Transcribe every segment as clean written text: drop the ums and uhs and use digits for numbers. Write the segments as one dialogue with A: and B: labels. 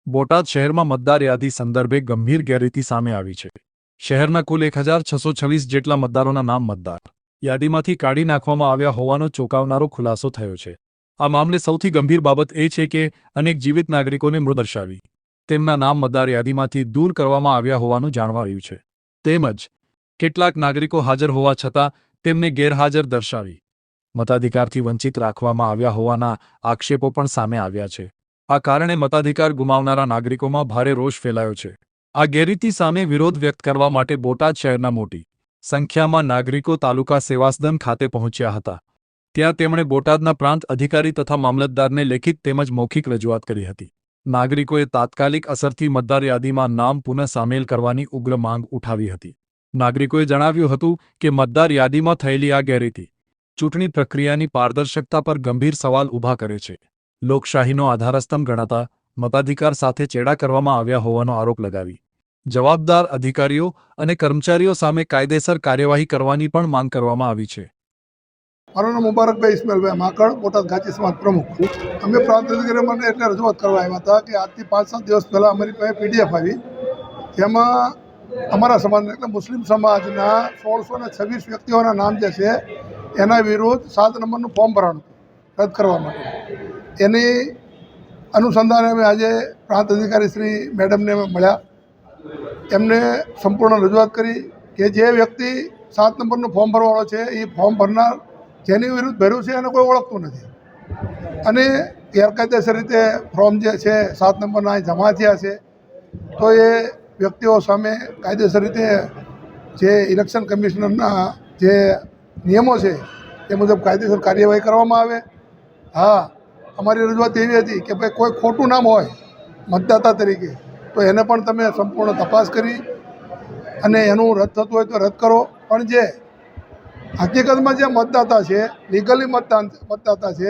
A: બોટાદ શહેરમાં મતદાર યાદી સંદર્ભે ગંભીર ગેરરીતિ સામે આવી છે. શહેરના કુલ 1626 જેટલા મતદારોના નામ મતદાર યાદીમાંથી કાઢી નાખવામાં આવ્યા હોવાનો ચોંકાવનારો ખુલાસો થયો છે. આ મામલે સૌથી ગંભીર બાબત એ છે કે અનેક જીવિત નાગરિકોને મૃત દર્શાવી તેમના નામ મતદાર યાદીમાંથી દૂર કરવામાં આવ્યા હોવાનું જાણવા આવ્યું છે. તેમજ કેટલાક નાગરિકો હાજર હોવા છતાં તેમને ગેરહાજર દર્શાવી મતાધિકારથી વંચિત રાખવામાં આવ્યા હોવાના આક્ષેપો પણ સામે આવ્યા છે. આ કારણે મતાધિકાર ગુમાવનારા નાગરિકોમાં ભારે રોષ ફેલાયો છે. આ ગેરરીતિ સામે વિરોધ વ્યક્ત કરવા માટે બોટાદ શહેરના મોટી સંખ્યામાં નાગરિકો તાલુકા સેવાસદન ખાતે પહોંચ્યા હતા. ત્યાં તેમણે બોટાદના પ્રાંત અધિકારી તથા મામલતદારને લેખિત તેમજ મૌખિક રજૂઆત કરી હતી. નાગરિકોએ તાત્કાલિક અસરથી મતદાર યાદીમાં નામ પુનઃ સામેલ કરવાની ઉગ્ર માંગ ઉઠાવી હતી. નાગરિકોએ જણાવ્યું હતું કે મતદાર યાદીમાં થયેલી આ ગેરરીતિ ચૂંટણી પ્રક્રિયાની પારદર્શકતા પર ગંભીર સવાલ ઊભા કરે છે. લોકશાહીનો આધારસ્તંભ ગણાતા મતાધિકાર સાથે ચેડા કરવામાં આવ્યા હોવાનો આરોપ લગાવી જવાબદાર અધિકારીઓ અને કર્મચારીઓ સામે કાયદેસર કાર્યવાહી કરવાની પણ માંગ કરવામાં આવી છે.
B: મારું નામ મુબારકભાઈ ઇસ્માઇલભાઈ માકડ, બોટાદ ઘાંચી સમાજ પ્રમુખ. અમે પ્રાંત અધિકારીઓને એટલે રજૂઆત કરવા આવ્યા હતા કે આજથી 5-7 દિવસ પહેલાં અમારી પાસે PDF આવી, જેમાં અમારા સમાજના એટલે મુસ્લિમ સમાજના 1626 વ્યક્તિઓના નામ જે છે એના વિરુદ્ધ 7 નંબરનું ફોર્મ ભરવાનું રદ કરવા માટે. એની અનુસંધાને અમે આજે પ્રાંત અધિકારી શ્રી મેડમને મળ્યા. એમને સંપૂર્ણ રજૂઆત કરી કે જે વ્યક્તિ 7 નંબરનું ફોર્મ ભરવાનો છે એ ફોર્મ ભરનાર જેની વિરુદ્ધ ભર્યું છે એને કોઈ ઓળખતું નથી અને ગેરકાયદેસર રીતે ફોર્મ જે છે 7 નંબરના જમા થયા છે, તો એ વ્યક્તિઓ સામે કાયદેસર રીતે જે ઇલેક્શન કમિશનરના જે નિયમો છે એ મુજબ કાયદેસર કાર્યવાહી કરવામાં આવે. હા, અમારી રજૂઆત એવી હતી કે ભાઈ કોઈ ખોટું નામ હોય મતદાતા તરીકે તો એને પણ તમે સંપૂર્ણ તપાસ કરી અને એનું રદ થતું હોય તો રદ કરો, પણ જે હકીકતમાં જે મતદાતા છે, લીગલી મતદાતા છે,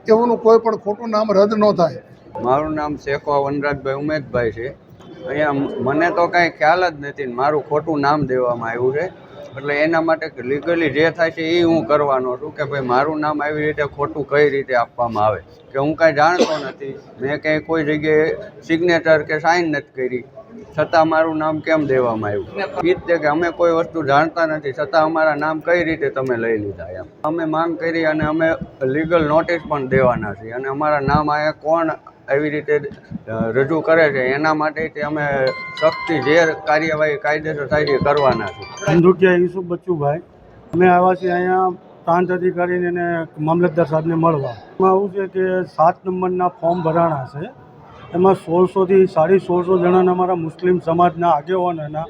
B: એઓનું કોઈ પણ ખોટું નામ રદ ન થાય.
C: મારું નામ શેખવા વનરાજભાઈ ઉમેદભાઈ છે. અહીંયા મને તો કાંઈ ખ્યાલ જ નથી, મારું ખોટું નામ દેવામાં આવ્યું છે. એટલે એના માટે લીગલી જે થાય છે એ હું કરવાનો છું કે ભાઈ મારું નામ આવી રીતે ખોટું કઈ રીતે આપવામાં આવે, કે હું કાંઈ જાણતો નથી, મેં કંઈ કોઈ જગ્યાએ સિગ્નેચર કે સાઇન નથી કરી, છતાં મારું નામ કેમ દેવામાં આવ્યું. એ જ છે કે અમે કોઈ વસ્તુ જાણતા નથી, છતાં અમારા નામ કઈ રીતે તમે લઈ લીધા. એમ અમે માંગ કરી અને અમે લીગલ નોટિસ પણ દેવાના છીએ અને અમારા નામ અહીંયા કોણ આવી રીતે રજૂ કરે છે એના માટે અમે સખ્તી જે કાર્યવાહી કાયદેસર થાય છે કરવાના છે.
D: અંધુકિયા યુસુફ બચ્ચુભાઈ, અમે આવ્યા છીએ અહીંયા પ્રાંત અધિકારીને અને મામલતદાર સાહેબને મળવા. એમાં એવું છે કે 7 નંબરના ફોર્મ ભરાણા છે. એમાં 1600થી 1650 જણાના અમારા મુસ્લિમ સમાજના આગેવાનોના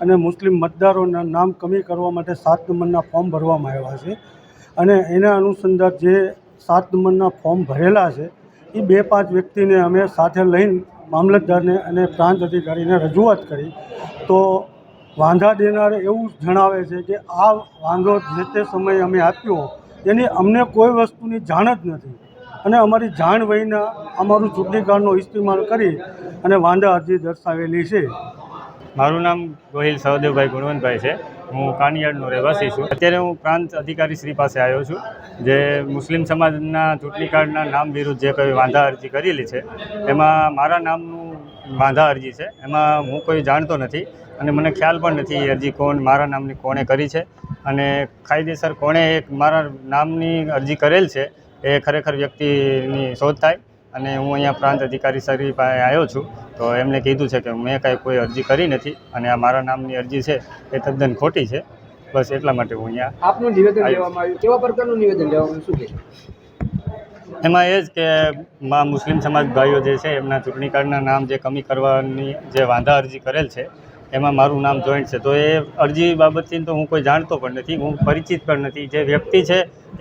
D: અને મુસ્લિમ મતદારોના નામ કમી કરવા માટે 7 નંબરના ફોર્મ ભરવામાં આવ્યા છે. અને એના અનુસંધાન જે 7 નંબરના ફોર્મ ભરેલા છે એ 2-5 વ્યક્તિને અમે સાથે લઈને મામલતદારને અને પ્રાંત અધિકારીને રજૂઆત કરી, તો વાંધા દેનારે એવું જણાવે છે કે આ વાંધો જે તે સમયે અમે આપ્યો એની અમને કોઈ વસ્તુની જાણ જ નથી અને અમારી જાણ વહીના અમારું ચૂંટણી કાર્ડનો ઇસ્તેમાલ કરી અને વાંધા અરજી દર્શાવેલી છે.
E: મારું નામ ગોહિલ સહદેવભાઈ ગુણવંતભાઈ છે. હું કાનિયાડનો રહેવાસી છું. અત્યારે હું પ્રાંત અધિકારી શ્રી પાસે આવ્યો છું. જે મુસ્લિમ સમાજના ચૂંટણી કાર્ડના નામ વિરુદ્ધ જે કંઈ વાંધા અરજી કરેલી છે એમાં મારા નામનું વાંધા અરજી છે. એમાં હું કોઈ જાણતો નથી અને મને ખ્યાલ પણ નથી એ અરજી મારા નામની કોણે કરી છે અને કાયદેસર કોણે એક મારા નામની અરજી કરેલ છે એ ખરેખર વ્યક્તિની શોધ થાય. અને હું અહીંયા પ્રાંત અધિકારી શ્રી પાસે આવ્યો છું, તો એમણે કીધું છે કે મેં કાંઈ કોઈ અરજી કરી નથી અને આ મારા નામની અરજી છે એ તદ્દન ખોટી છે. બસ એટલા માટે હું અહીંયા.
F: આપનું નિવેદન લેવામાં આવ્યું, કેવા પ્રકારનું નિવેદન લેવામાં શું છે?
E: એમાં એ જ કે મુસ્લિમ સમાજ ભાઈઓ જે છે એમના ચૂંટણી કાર્ડના નામ જે કમી કરવાની જે વાંધા અરજી કરેલ છે એમાં મારું નામ જોઈન્ટ છે. તો એ અરજી બાબતથી તો હું કોઈ જાણતો પણ નથી, હું પરિચિત પણ નથી. જે વ્યક્તિ છે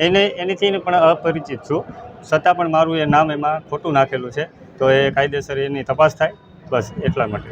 E: એનીથી પણ અપરિચિત છું, છતાં પણ મારું એ નામ એમાં ખોટું નાખેલું છે. તો એ કાયદેસર એની તપાસ થાય, બસ એટલા માટે.